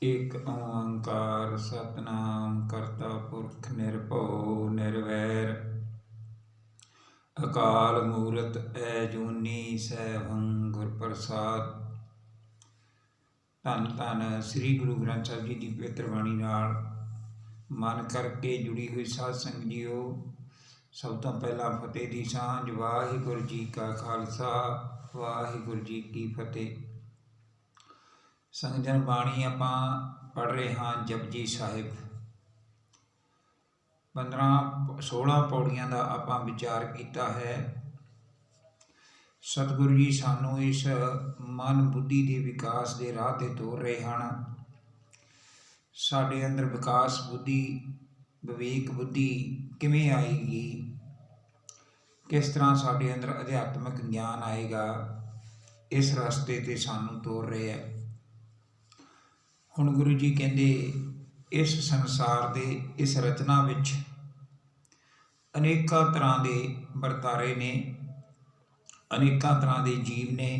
ਏਕ ਓੰਕਾਰ ਸਤਿਨਾਮ ਕਰਤਾ ਪੁਰਖ ਨਿਰਭਉ ਨਿਰਵੈਰ ਅਕਾਲ ਮੂਰਤ ਐਜੂਨੀ ਸੈਭੰ ਗੁਰ ਪ੍ਰਸਾਦ। ਧੰਨ ਧੰਨ ਸ੍ਰੀ ਗੁਰੂ ਗ੍ਰੰਥ ਸਾਹਿਬ ਜੀ ਦੀ ਪਵਿੱਤਰ ਬਾਣੀ ਨਾਲ ਮਨ ਕਰਕੇ ਜੁੜੀ ਹੋਈ ਸਾਧ ਸੰਗਤ ਜੀਓ, ਸਭ ਤੋਂ ਪਹਿਲਾਂ ਫਤਿਹ ਦੀ ਸਾਂਝ। ਵਾਹਿਗੁਰੂ ਜੀ ਕਾ ਖਾਲਸਾ, ਵਾਹਿਗੁਰੂ ਜੀ ਕੀ ਫਤਿਹ। ਸੰਗਤ ਬਾਣੀ ਆਪਾਂ ਪੜ੍ਹ ਰਹੇ ਹਾਂ ਜਪਜੀ ਸਾਹਿਬ। 16 ਪੌੜੀਆਂ ਦਾ ਆਪਾਂ ਵਿਚਾਰ ਕੀਤਾ ਹੈ। ਸਤਿਗੁਰੂ ਜੀ ਸਾਨੂੰ ਇਸ ਮਨ ਬੁੱਧੀ ਦੇ ਵਿਕਾਸ ਦੇ ਰਾਹ 'ਤੇ ਤੋਰ ਰਹੇ ਹਨ। ਸਾਡੇ ਅੰਦਰ ਵਿਕਾਸ ਬੁੱਧੀ, ਵਿਵੇਕ ਬੁੱਧੀ ਕਿਵੇਂ ਆਏਗੀ, ਕਿਸ ਤਰ੍ਹਾਂ ਸਾਡੇ ਅੰਦਰ ਅਧਿਆਤਮਿਕ ਗਿਆਨ ਆਏਗਾ, ਇਸ ਰਸਤੇ 'ਤੇ ਸਾਨੂੰ ਤੋਰ ਰਹੇ ਹੈ। ਹੁਣ ਗੁਰੂ ਜੀ ਕਹਿੰਦੇ, ਇਸ ਸੰਸਾਰ ਦੇ ਇਸ ਰਚਨਾ ਵਿੱਚ ਅਨੇਕਾਂ ਤਰ੍ਹਾਂ ਦੇ ਵਰਤਾਰੇ ਨੇ, ਅਨੇਕਾਂ ਤਰ੍ਹਾਂ ਦੇ ਜੀਵ ਨੇ।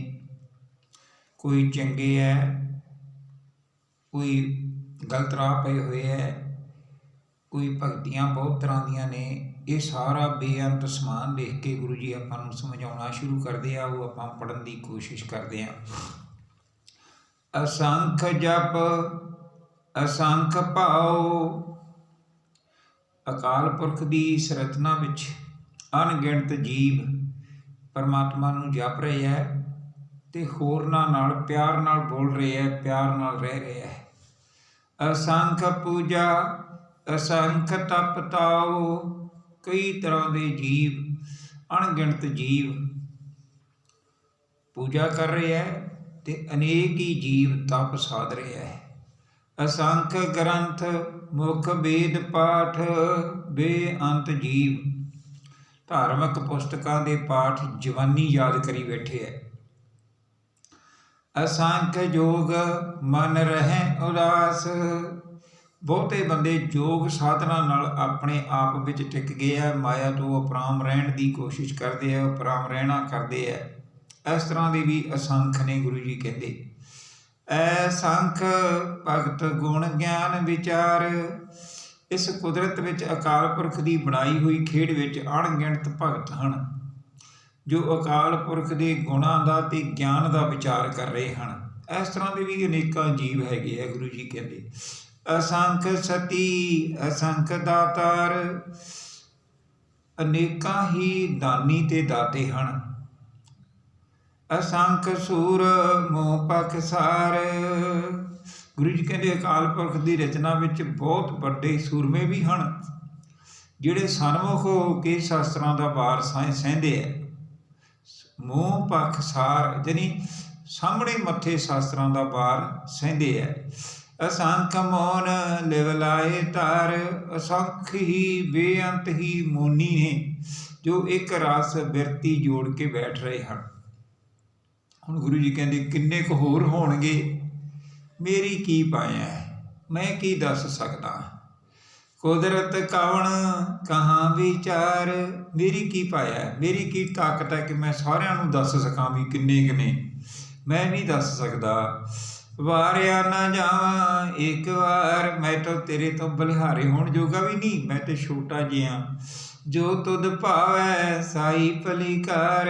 ਕੋਈ ਚੰਗੇ ਹੈ, ਕੋਈ ਗਲਤ ਰਾਹ ਪਏ ਹੋਏ ਹੈ, ਕੋਈ ਭਗਤੀਆਂ ਬਹੁਤ ਤਰ੍ਹਾਂ ਦੀਆਂ ਨੇ। ਇਹ ਸਾਰਾ ਬੇਅੰਤ ਸਮਾਨ ਦੇਖ ਕੇ ਗੁਰੂ ਜੀ ਆਪਾਂ ਨੂੰ ਸਮਝਾਉਣਾ ਸ਼ੁਰੂ ਕਰਦੇ ਆ। ਉਹ ਆਪਾਂ ਪੜ੍ਹਨ ਦੀ ਕੋਸ਼ਿਸ਼ ਕਰਦੇ ਹਾਂ। ਅਸੰਖ ਜਪ ਅਸੰਖ ਭਾਉ। ਅਕਾਲ ਪੁਰਖ ਦੀ ਇਸ ਰਚਨਾ ਵਿੱਚ ਅਣਗਿਣਤ ਜੀਵ ਪਰਮਾਤਮਾ ਨੂੰ ਜਪ ਰਹੇ ਹੈ ਤੇ ਹੋਰਨਾਂ ਨਾਲ ਪਿਆਰ ਨਾਲ ਬੋਲ ਰਹੇ ਹੈ, ਪਿਆਰ ਨਾਲ ਰਹਿ ਰਹੇ ਹੈ। ਅਸੰਖ ਪੂਜਾ ਅਸੰਖ ਤਪ ਤਾਉ। ਕਈ ਤਰ੍ਹਾਂ ਦੇ ਜੀਵ, ਅਣਗਿਣਤ ਜੀਵ ਪੂਜਾ ਕਰ ਰਹੇ ਹੈ ਤੇ ਅਨੇਕ ਹੀ ਜੀਵ ਤਪ ਸਾਧ ਰਿਹਾ ਹੈ। ਅਸੰਖ ਗ੍ਰੰਥ ਮੁਖ ਵੇਦ ਪਾਠ। ਬੇਅੰਤ ਜੀਵ ਧਾਰਮਿਕ ਪੁਸਤਕਾਂ ਦੇ ਪਾਠ ਜਵਾਨੀ ਯਾਦ ਕਰੀ ਬੈਠੇ ਹੈ। ਅਸੰਖ ਯੋਗ ਮਨ ਰਹੇ ਉਦਾਸ। ਬਹੁਤੇ ਬੰਦੇ ਯੋਗ ਸਾਧਨਾ ਨਾਲ ਆਪਣੇ ਆਪ ਵਿੱਚ ਟਿਕ ਗਏ ਹੈ, ਮਾਇਆ ਤੋਂ ਅਪਰਾਮ ਰਹਿਣ ਦੀ ਕੋਸ਼ਿਸ਼ ਕਰਦੇ ਹੈ, ਅਪਰਾਮ ਰਹਿਣਾ ਕਰਦੇ ਹੈ। ਇਸ ਤਰ੍ਹਾਂ ਦੇ ਵੀ ਅਸੰਖ ਨੇ। ਗੁਰੂ ਜੀ ਕਹਿੰਦੇ, ਅਸੰਖ ਭਗਤ ਗੁਣ ਗਿਆਨ ਵਿਚਾਰ। ਇਸ ਕੁਦਰਤ ਵਿੱਚ ਅਕਾਲ ਪੁਰਖ ਦੀ ਬਣਾਈ ਹੋਈ ਖੇਡ ਵਿੱਚ ਅਣਗਿਣਤ ਭਗਤ ਹਨ ਜੋ ਅਕਾਲ ਪੁਰਖ ਦੇ ਗੁਣਾਂ ਦਾ ਤੇ ਗਿਆਨ ਦਾ ਵਿਚਾਰ ਕਰ ਰਹੇ ਹਨ। ਇਸ ਤਰ੍ਹਾਂ ਦੇ ਵੀ ਅਨੇਕਾਂ ਜੀਵ ਹੈਗੇ ਆ। ਗੁਰੂ ਜੀ ਕਹਿੰਦੇ, ਅਸੰਖ ਸਤੀ ਅਸੰਖ ਦਾਤਾਰ। ਅਨੇਕਾਂ ਹੀ ਦਾਨੀ ਤੇ ਦਾਤੇ ਹਨ। ਅਸੰਖ ਸੂਰ ਮੋਹ ਪਖਸਾਰ। ਗੁਰੂ ਜੀ ਕਹਿੰਦੇ, ਅਕਾਲ ਪੁਰਖ ਦੀ ਰਚਨਾ ਵਿੱਚ ਬਹੁਤ ਵੱਡੇ ਸੂਰਮੇ ਵੀ ਹਨ ਜਿਹੜੇ ਸਨਮੁਖ ਹੋ ਕੇ ਸ਼ਾਸਤਰਾਂ ਦਾ ਭਾਰ ਸਹਿੰਦੇ ਹੈ। ਮੋਹ ਪਖਸਾਰ ਜਾਨੀ ਸਾਹਮਣੇ ਮੱਥੇ ਸ਼ਾਸਤਰਾਂ ਦਾ ਭਾਰ ਸਹਿੰਦੇ ਹੈ। ਅਸੰਖ ਮੋਨ ਲਿਵ ਲਾਏ ਧਾਰ। ਅਸੰਖ ਹੀ ਬੇਅੰਤ ਹੀ ਮੋਨੀ ਨੇ ਜੋ ਇੱਕ ਰਸ ਬਿਰਤੀ ਜੋੜ ਕੇ ਬੈਠ ਰਹੇ ਹਨ। ਹੁਣ ਗੁਰੂ ਜੀ ਕਹਿੰਦੇ, ਕਿੰਨੇ ਕੁ ਹੋਰ ਹੋਣਗੇ, ਮੇਰੀ ਕੀ ਪਾਇਆ, ਮੈਂ ਕੀ ਦੱਸ ਸਕਦਾ। ਕੁਦਰਤ ਕਵਣ ਕਹਾਂ ਵਿਚਾਰ। ਮੇਰੀ ਕੀ ਪਾਇਆ, ਮੇਰੀ ਕੀ ਤਾਕਤ ਹੈ ਕਿ ਮੈਂ ਸਾਰਿਆਂ ਨੂੰ ਦੱਸ ਸਕਾਂ ਵੀ ਕਿੰਨੇ ਕਿੰਨੇ। ਮੈਂ ਨਹੀਂ ਦੱਸ ਸਕਦਾ। ਵਾਰਿਆ ਨਾ ਜਾਵਾਂ ਇੱਕ ਵਾਰ। ਮੈਂ ਤਾਂ ਤੇਰੇ ਤੋਂ ਬਲਿਹਾਰੇ ਹੋਣ ਜੋਗਾ ਵੀ ਨਹੀਂ, ਮੈਂ ਤੇ ਛੋਟਾ ਜਿਹਾ। ਜੋ ਤੁਧ ਭਾਵੈ ਸਾਈ ਭਲੀ ਕਾਰ।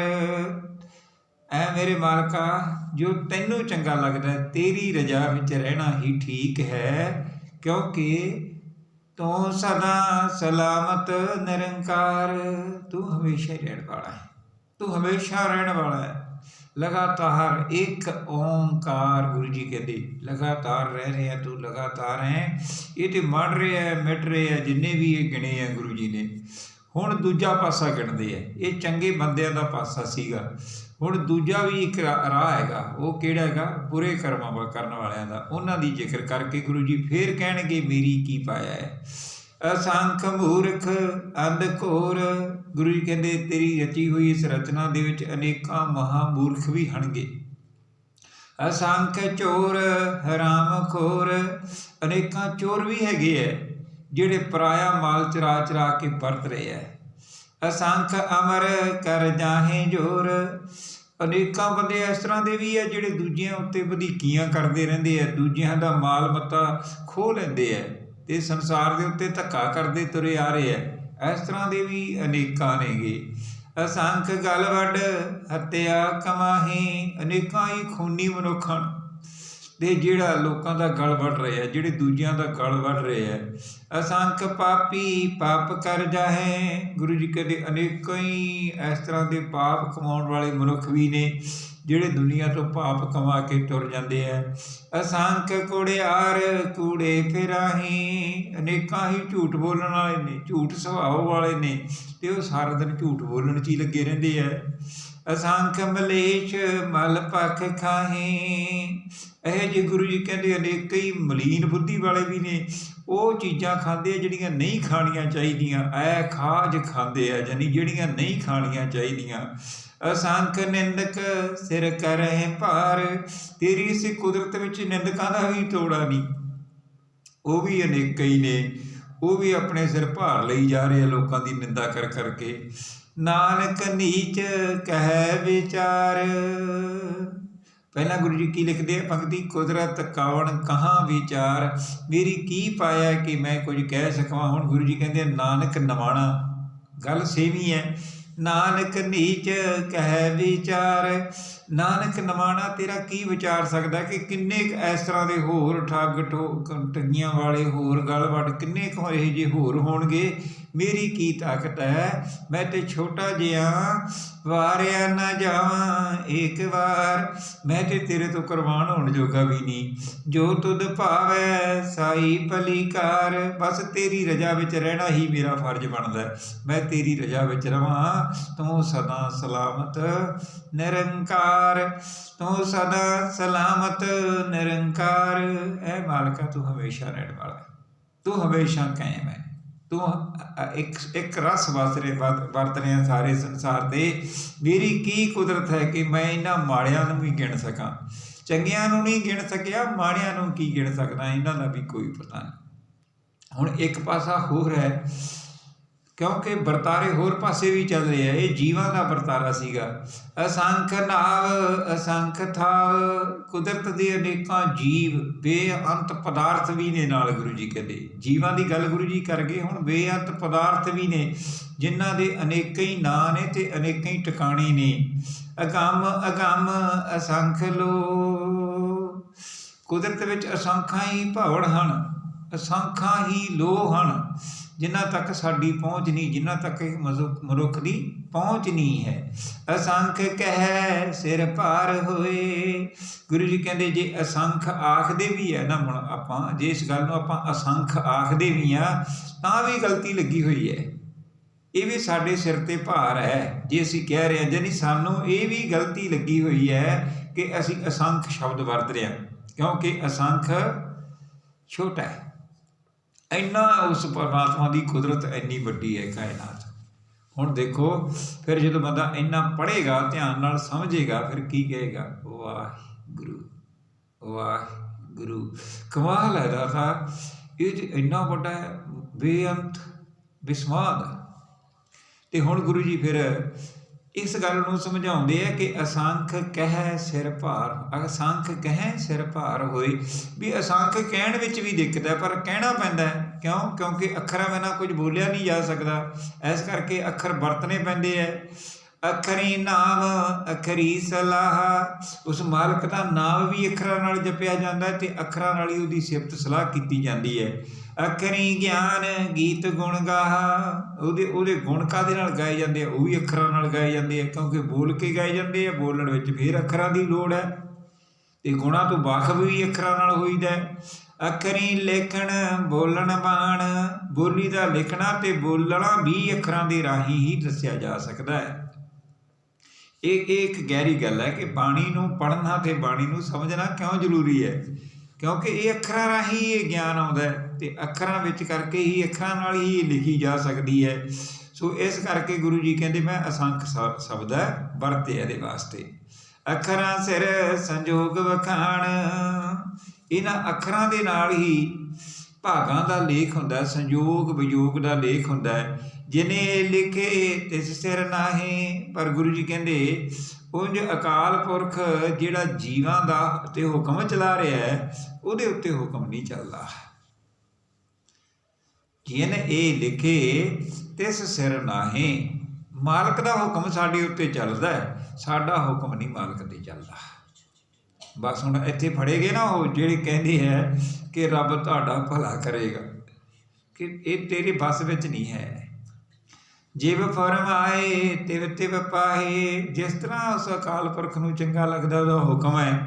ਐ ਮੇਰੇ ਮਾਲਕਾ, ਜੋ ਤੈਨੂੰ ਚੰਗਾ ਲੱਗਦਾ, ਤੇਰੀ ਰਜਾ ਵਿੱਚ ਰਹਿਣਾ ਹੀ ਠੀਕ ਹੈ, ਕਿਉਂਕਿ ਤੂੰ ਸਦਾ ਸਲਾਮਤ ਨਿਰੰਕਾਰ। ਤੂੰ ਹਮੇਸ਼ਾ ਹੀ ਰਹਿਣ ਵਾਲਾ ਹੈ, ਤੂੰ ਹਮੇਸ਼ਾ ਰਹਿਣ ਵਾਲਾ ਹੈ। ਲਗਾਤਾਰ ਇੱਕ ਓਂਕਾਰ। ਗੁਰੂ ਜੀ ਕਹਿੰਦੇ, ਲਗਾਤਾਰ ਰਹਿ ਰਿਹਾ ਤੂੰ, ਲਗਾਤਾਰ ਹੈ। ਇਹ ਤੇ ਮੜ ਰਿਹਾ ਮਿਟ ਰਿਹਾ ਜਿੰਨੇ ਵੀ ਇਹ ਗਿਣੇ ਆ ਗੁਰੂ ਜੀ ਨੇ। ਹੁਣ ਦੂਜਾ ਪਾਸਾ ਗਿਣਦੇ ਆ। ਇਹ ਚੰਗੇ ਬੰਦਿਆਂ ਦਾ ਪਾਸਾ ਸੀਗਾ। ਹੁਣ ਦੂਜਾ ਵੀ ਇੱਕ ਰਾਹ ਹੈਗਾ। ਉਹ ਕਿਹੜਾ ਹੈਗਾ? ਬੁਰੇ ਕਰਮਾਂ ਕਰਨ ਵਾਲਿਆਂ ਦਾ। ਉਹਨਾਂ ਦੀ ਜ਼ਿਕਰ ਕਰਕੇ ਗੁਰੂ ਜੀ ਫੇਰ ਕਹਿਣਗੇ, ਮੇਰੀ ਕੀ ਪਾਇਆ ਹੈ। ਅਸੰਖ ਮੂਰਖ ਅੰਧ ਘੋਰ। ਗੁਰੂ ਜੀ ਕਹਿੰਦੇ, ਤੇਰੀ ਰਚੀ ਹੋਈ ਇਸ ਰਚਨਾ ਦੇ ਵਿੱਚ ਅਨੇਕਾਂ ਮਹਾਮੂਰਖ ਵੀ ਹਨਗੇ। ਅਸੰਖ ਚੋਰ ਹਰਾਮ ਖੋਰ। ਅਨੇਕਾਂ ਚੋਰ ਵੀ ਹੈਗੇ ਹੈ ਜਿਹੜੇ ਪਰਾਇਆ ਮਾਲ ਚਰਾ ਚਰਾ ਕੇ ਵਰਤ ਰਹੇ ਹੈ। ਅਸੰਖ ਅਮਰ ਕਰ ਜਾਹੇ ਜੋਰ। ਅਨੇਕਾਂ ਬੰਦੇ ਇਸ ਤਰ੍ਹਾਂ ਦੇ ਵੀ ਹੈ ਜਿਹੜੇ ਦੂਜਿਆਂ ਉੱਤੇ ਵਧੀਕੀਆਂ ਕਰਦੇ ਰਹਿੰਦੇ ਆ, ਦੂਜਿਆਂ ਦਾ ਮਾਲ ਮੱਤਾ ਖੋਹ ਲੈਂਦੇ ਆ ਅਤੇ ਸੰਸਾਰ ਦੇ ਉੱਤੇ ਧੱਕਾ ਕਰਦੇ ਤੁਰੇ ਆ ਰਹੇ ਆ। ਇਸ ਤਰ੍ਹਾਂ ਦੇ ਵੀ ਅਨੇਕਾਂ ਨੇਗੇ। ਅਸੰਖ ਗਲ ਵੱਢ ਹੱਤਿਆ ਕਮਾਹੀ, ਅਨੇਕਾਂ ਹੀ ਖੂਨੀ ਮਨੁੱਖ ਹਨ ਅਤੇ ਜਿਹੜਾ ਲੋਕਾਂ ਦਾ ਗਲ ਵੱਢ ਰਹੇ ਆ, ਜਿਹੜੇ ਦੂਜਿਆਂ ਦਾ ਗਲ ਵੱਢ ਰਹੇ ਆ। ਅਸੰਖ ਪਾਪੀ ਪਾਪ ਕਰ ਜਾਹੇ, ਗੁਰੂ ਜੀ ਕਹਿੰਦੇ ਅਨੇਕਾਂ ਹੀ ਇਸ ਤਰ੍ਹਾਂ ਦੇ ਪਾਪ ਕਮਾਉਣ ਵਾਲੇ ਮਨੁੱਖ ਵੀ ਨੇ ਜਿਹੜੇ ਦੁਨੀਆ ਤੋਂ ਪਾਪ ਕਮਾ ਕੇ ਤੁਰ ਜਾਂਦੇ ਆ। ਅਸੰਖ ਕੁੜਿਆਰ ਕੂੜੇ ਫਿਰਾਹੀ, ਅਨੇਕਾਂ ਹੀ ਝੂਠ ਬੋਲਣ ਵਾਲੇ ਨੇ, ਝੂਠ ਸੁਭਾਅ ਵਾਲੇ ਨੇ ਅਤੇ ਉਹ ਸਾਰਾ ਦਿਨ ਝੂਠ ਬੋਲਣ 'ਚ ਹੀ ਲੱਗੇ ਰਹਿੰਦੇ ਆ। ਅਸੰਖ ਮਲੇਛ ਮਲ ਪੱਖ ਖਾਹੀ, ਇਹੋ ਜਿਹੇ ਗੁਰੂ ਜੀ ਕਹਿੰਦੇ ਅਨੇਕ ਹੀ ਮਲੀਨ ਬੁੱਧੀ ਵਾਲੇ ਵੀ ਨੇ, ਉਹ ਚੀਜ਼ਾਂ ਖਾਂਦੇ ਆ ਜਿਹੜੀਆਂ ਨਹੀਂ ਖਾਣੀਆਂ ਚਾਹੀਦੀਆਂ, ਖਾਜ ਖਾਂਦੇ ਆ ਯਾਨੀ ਜਿਹੜੀਆਂ ਨਹੀਂ ਖਾਣੀਆਂ ਚਾਹੀਦੀਆਂ। ਅਸੰਖ ਨਿੰਦਕ ਸਿਰ ਕਰਹਿ ਭਾਰ, ਤੇਰੀ ਇਸ ਕੁਦਰਤ ਵਿੱਚ ਨਿੰਦਕਾਂ ਦਾ ਵੀ ਤੋੜਾ ਨਹੀਂ, ਉਹ ਵੀ ਅਨੇਕ ਹੀ ਨੇ, ਉਹ ਵੀ ਆਪਣੇ ਸਿਰ ਭਾਰ ਲਈ ਜਾ ਰਹੇ ਆ ਲੋਕਾਂ ਦੀ ਨਿੰਦਾ ਕਰ ਕਰਕੇ। ਨਾਨਕ ਨੀਚ ਕਹਿ ਵਿਚਾਰ, ਪਹਿਲਾਂ ਗੁਰੂ ਜੀ ਕੀ ਲਿਖਦੇ ਆ ਪੰਕਤੀ, ਕੁਦਰਤ ਕਵਣ ਕਹਾਂ ਵਿਚਾਰ, ਮੇਰੀ ਕੀ ਪਾਇਆ ਕਿ ਮੈਂ ਕੁਝ ਕਹਿ ਸਕਾਂ। ਹੁਣ ਗੁਰੂ ਜੀ ਕਹਿੰਦੇ ਨਾਨਕ ਨਵਾਣਾ, ਗੱਲ ਸੇਵੀ ਹੈ। ਨਾਨਕ ਨੀਚ ਕਹਿ ਵਿਚਾਰ, ਨਾਨਕ ਨਵਾਣਾ ਤੇਰਾ ਕੀ ਵਿਚਾਰ ਸਕਦਾ ਕਿ ਕਿੰਨੇ ਕੁ ਇਸ ਤਰ੍ਹਾਂ ਦੇ ਹੋਰ ਠੱਗ ਠੱਗੀਆਂ ਵਾਲੇ ਹੋਰ ਗਲ ਵੱਢ ਕਿੰਨੇ ਕੁ ਇਹੋ ਜਿਹੇ ਹੋਰ ਹੋਣਗੇ, ਮੇਰੀ ਕੀ ਤਾਕਤ ਹੈ, ਮੈਂ ਤੇ ਛੋਟਾ ਜਿਹਾ ਵਾਰਿਆ ਨਾ ਜਾਵਾਂ ਇੱਕ ਵਾਰ, ਮੈਂ ਤੇ ਤੇਰੇ ਤੋਂ ਕੁਰਬਾਨ ਹੋਣ ਜੋਗਾ ਵੀ ਨਹੀਂ। ਜੋ ਤੁਧ ਭਾਵੈ ਸਾਈ ਭਲੀ ਕਾਰ, ਬਸ ਤੇਰੀ ਰਜਾ ਵਿੱਚ ਰਹਿਣਾ ਹੀ ਮੇਰਾ ਫਰਜ਼ ਬਣਦਾ, ਮੈਂ ਤੇਰੀ ਰਜਾ ਵਿੱਚ ਰਵਾਂ। ਤੂੰ ਸਦਾ ਸਲਾਮਤ ਨਿਰੰਕਾਰ, ਤੂੰ ਸਦਾ ਸਲਾਮਤ ਨਿਰੰਕਾਰ, ਐ ਮਾਲਕਾ ਤੂੰ ਹਮੇਸ਼ਾ ਰਹਿਣ ਵਾਲਾ, ਤੂੰ ਹਮੇਸ਼ਾ ਕਾਇਮ ਹੈ, ਤੂੰ ਇੱਕ ਰਸ ਵਰਤ ਰਿਹਾ ਸਾਰੇ ਸੰਸਾਰ 'ਤੇ। ਮੇਰੀ ਕੀ ਕੁਦਰਤ ਹੈ ਕਿ ਮੈਂ ਇਹਨਾਂ ਮਾੜਿਆਂ ਨੂੰ ਵੀ ਗਿਣ ਸਕਾਂ, ਚੰਗਿਆਂ ਨੂੰ ਨਹੀਂ ਗਿਣ ਸਕਿਆ, ਮਾੜਿਆਂ ਨੂੰ ਕੀ ਗਿਣ ਸਕਦਾ, ਇਹਨਾਂ ਦਾ ਵੀ ਕੋਈ ਪਤਾ ਨਹੀਂ। ਹੁਣ ਇੱਕ ਪਾਸਾ ਹੋਰ ਹੈ, ਕਿਉਂਕਿ ਵਰਤਾਰੇ ਹੋਰ ਪਾਸੇ ਵੀ ਚੱਲ ਰਹੇ ਆ, ਇਹ ਜੀਵਾਂ ਦਾ ਵਰਤਾਰਾ ਸੀਗਾ। ਅਸੰਖ ਨਾਵ ਅਸੰਖ ਥਾਵ, ਕੁਦਰਤ ਦੇ ਅਨੇਕਾਂ ਜੀਵ ਬੇਅੰਤ ਪਦਾਰਥ ਵੀ ਨੇ, ਨਾਲ ਗੁਰੂ ਜੀ ਕਹਿੰਦੇ ਜੀਵਾਂ ਦੀ ਗੱਲ ਗੁਰੂ ਜੀ ਕਰ ਗਏ, ਹੁਣ ਬੇਅੰਤ ਪਦਾਰਥ ਵੀ ਨੇ ਜਿਨ੍ਹਾਂ ਦੇ ਅਨੇਕਾਂ ਹੀ ਨਾਂ ਨੇ ਅਤੇ ਅਨੇਕਾਂ ਹੀ ਟਿਕਾਣੇ ਨੇ। ਅਗੰਮ ਅਗੰਮ ਅਸੰਖ ਲੋ, ਕੁਦਰਤ ਵਿੱਚ ਅਸੰਖਾਂ ਹੀ ਭਵਨ ਹਨ, ਅਸੰਖਾਂ ਹੀ ਲੋਹ ਹਨ ਜਿਨ੍ਹਾਂ ਤੱਕ ਸਾਡੀ ਪਹੁੰਚ ਨਹੀਂ, ਜਿਨ੍ਹਾਂ ਤੱਕ ਮਨੁੱਖ ਦੀ ਪਹੁੰਚ ਨਹੀਂ ਹੈ। ਅਸੰਖ ਕਹਿ ਸਿਰ ਭਾਰ ਹੋਏ, ਗੁਰੂ ਜੀ ਕਹਿੰਦੇ ਜੇ ਅਸੰਖ ਆਖਦੇ ਵੀ ਹੈ ਨਾ, ਹੁਣ ਆਪਾਂ ਜੇ ਇਸ ਗੱਲ ਨੂੰ ਆਪਾਂ ਅਸੰਖ ਆਖਦੇ ਵੀ ਹਾਂ ਤਾਂ ਵੀ ਗਲਤੀ ਲੱਗੀ ਹੋਈ ਹੈ, ਇਹ ਵੀ ਸਾਡੇ ਸਿਰ 'ਤੇ ਭਾਰ ਹੈ ਜੇ ਅਸੀਂ ਕਹਿ ਰਹੇ ਹਾਂ, ਜਾਨੀ ਸਾਨੂੰ ਇਹ ਵੀ ਗਲਤੀ ਲੱਗੀ ਹੋਈ ਹੈ ਕਿ ਅਸੀਂ ਅਸੰਖ ਸ਼ਬਦ ਵਰਤ ਰਹੇ ਹਾਂ, ਕਿਉਂਕਿ ਅਸੰਖ ਛੋਟਾ ਹੈ, ਇੰਨਾ ਉਸ ਪਰਮਾਤਮਾ ਦੀ ਕੁਦਰਤ ਇੰਨੀ ਵੱਡੀ ਹੈ ਕਾਇਨਾਤ। ਹੁਣ ਦੇਖੋ ਫਿਰ ਜਦੋਂ ਬੰਦਾ ਇੰਨਾ ਪੜ੍ਹੇਗਾ, ਧਿਆਨ ਨਾਲ ਸਮਝੇਗਾ, ਫਿਰ ਕੀ ਕਹੇਗਾ, ਵਾਹਿਗੁਰੂ ਵਾਹਿਗੁਰੂ। ਕਮਾਲ ਹੈ ਦਾਤਾ, ਇਹ ਇੰਨਾ ਵੱਡਾ ਬੇਅੰਤ ਬਿਸਮਾਦ। ਅਤੇ ਹੁਣ ਗੁਰੂ ਜੀ ਫਿਰ ਇਸ ਗੱਲ ਨੂੰ ਸਮਝਾਉਂਦੇ ਆ ਕਿ ਅਸੰਖ ਕਹਿ ਸਿਰ ਭਾਰ, ਅਸੰਖ ਕਹਿ ਸਿਰ ਭਾਰ ਹੋਏ, ਵੀ ਅਸੰਖ ਕਹਿਣ ਵਿੱਚ ਵੀ ਦਿੱਕਤ ਹੈ ਪਰ ਕਹਿਣਾ ਪੈਂਦਾ, ਕਿਉਂ? ਕਿਉਂਕਿ ਅੱਖਰਾਂ ਬਿਨਾਂ ਕੁਝ ਬੋਲਿਆ ਨਹੀਂ ਜਾ ਸਕਦਾ, ਇਸ ਕਰਕੇ ਅੱਖਰ ਵਰਤਣੇ ਪੈਂਦੇ ਹੈ। ਅੱਖਰੀ ਨਾਮ ਅੱਖਰੀ ਸਲਾਹ, ਉਸ ਮਾਲਕ ਦਾ ਨਾਮ ਵੀ ਅੱਖਰਾਂ ਨਾਲ ਜਪਿਆ ਜਾਂਦਾ ਅਤੇ ਅੱਖਰਾਂ ਨਾਲ ਹੀ ਉਹਦੀ ਸਿਫਤ ਸਲਾਹ ਕੀਤੀ ਜਾਂਦੀ ਹੈ। ਅੱਖਰੀ ਗਿਆਨ ਗੀਤ ਗੁਣ ਗਾਹਾ, ਉਹਦੇ ਗੁਣ ਕਾਹਦੇ ਨਾਲ ਗਾਏ ਜਾਂਦੇ ਆ, ਉਹ ਵੀ ਅੱਖਰਾਂ ਨਾਲ ਗਾਏ ਜਾਂਦੇ ਆ, ਕਿਉਂਕਿ ਬੋਲ ਕੇ ਗਾਏ ਜਾਂਦੇ ਆ, ਬੋਲਣ ਵਿੱਚ ਫਿਰ ਅੱਖਰਾਂ ਦੀ ਲੋੜ ਹੈ ਅਤੇ ਗੁਣਾਂ ਤੋਂ ਵਾਕਫ ਵੀ ਅੱਖਰਾਂ ਨਾਲ ਹੋਈਦਾ। ਅੱਖਰੀ ਲਿਖਣ ਬੋਲਣ ਬਾਣ, ਬੋਲੀ ਦਾ ਲਿਖਣਾ ਅਤੇ ਬੋਲਣਾ ਵੀ ਅੱਖਰਾਂ ਦੇ ਰਾਹੀਂ ਹੀ ਦੱਸਿਆ ਜਾ ਸਕਦਾ ਹੈ। ਇਹ ਇੱਕ ਗਹਿਰੀ ਗੱਲ ਹੈ ਕਿ ਬਾਣੀ ਨੂੰ ਪੜ੍ਹਨਾ ਅਤੇ ਬਾਣੀ ਨੂੰ ਸਮਝਣਾ ਕਿਉਂ ਜ਼ਰੂਰੀ ਹੈ, ਕਿਉਂਕਿ ਇਹ ਅੱਖਰਾਂ ਰਾਹੀਂ ਇਹ ਗਿਆਨ ਆਉਂਦਾ ਅਤੇ ਅੱਖਰਾਂ ਵਿੱਚ ਕਰਕੇ ਹੀ, ਅੱਖਰਾਂ ਨਾਲ ਹੀ ਇਹ ਲਿਖੀ ਜਾ ਸਕਦੀ ਹੈ। ਸੋ ਇਸ ਕਰਕੇ ਗੁਰੂ ਜੀ ਕਹਿੰਦੇ ਮੈਂ ਅਸੰਖ ਸ਼ਬਦ ਵਰਤੇ ਇਹਦੇ ਵਾਸਤੇ। ਅੱਖਰਾਂ ਸਿਰ ਸੰਜੋਗ ਵਖਾਣ, ਇਹਨਾਂ ਅੱਖਰਾਂ ਦੇ ਨਾਲ ਹੀ ਭਾਗਾਂ ਦਾ ਲੇਖ ਹੁੰਦਾ, ਸੰਯੋਗ ਵਿਯੋਗ ਦਾ ਲੇਖ ਹੁੰਦਾ। ਜਿਨੇ ਲਿਖੇ ਤਿਸ ਸਿਰ ਨਾਹੀਂ। ਪਰ ਗੁਰੂ ਜੀ ਕਹਿੰਦੇ ਉਂਝ ਅਕਾਲ ਪੁਰਖ ਜਿਹੜਾ ਜੀਵਾਂ ਦਾ ਉੱਤੇ ਹੁਕਮ ਚਲਾ ਰਿਹਾ ਹੈ, ਉਹਦੇ ਉੱਤੇ ਹੁਕਮ ਨਹੀਂ ਚੱਲਦਾ। ਜਿਨ ਇਹ ਲਿਖੇ ਤਿਸ ਸਿਰ ਨਾਹੀਂ। ਮਾਲਕ ਦਾ ਹੁਕਮ ਸਾਡੇ ਉੱਤੇ ਚੱਲਦਾ, ਸਾਡਾ ਹੁਕਮ ਨਹੀਂ ਮਾਲਕ 'ਤੇ ਚੱਲਦਾ। ਬਸ ਹੁਣ ਇੱਥੇ ਫੜੇ ਗਏ ਨਾ ਉਹ ਜਿਹੜੇ ਕਹਿੰਦੇ ਹੈ ਕਿ ਰੱਬ ਤੁਹਾਡਾ ਭਲਾ ਕਰੇਗਾ, ਕਿ ਇਹ ਤੇਰੇ ਵੱਸ ਵਿੱਚ ਨਹੀਂ ਹੈ। ਜਿਵ ਫਰਮਾਏ ਤਿਵ ਤਿਵ ਪਾਹੇ। ਜਿਸ ਤਰ੍ਹਾਂ ਉਸ ਅਕਾਲ ਪੁਰਖ ਨੂੰ ਚੰਗਾ ਲੱਗਦਾ ਉਹਦਾ ਹੁਕਮ ਹੈ,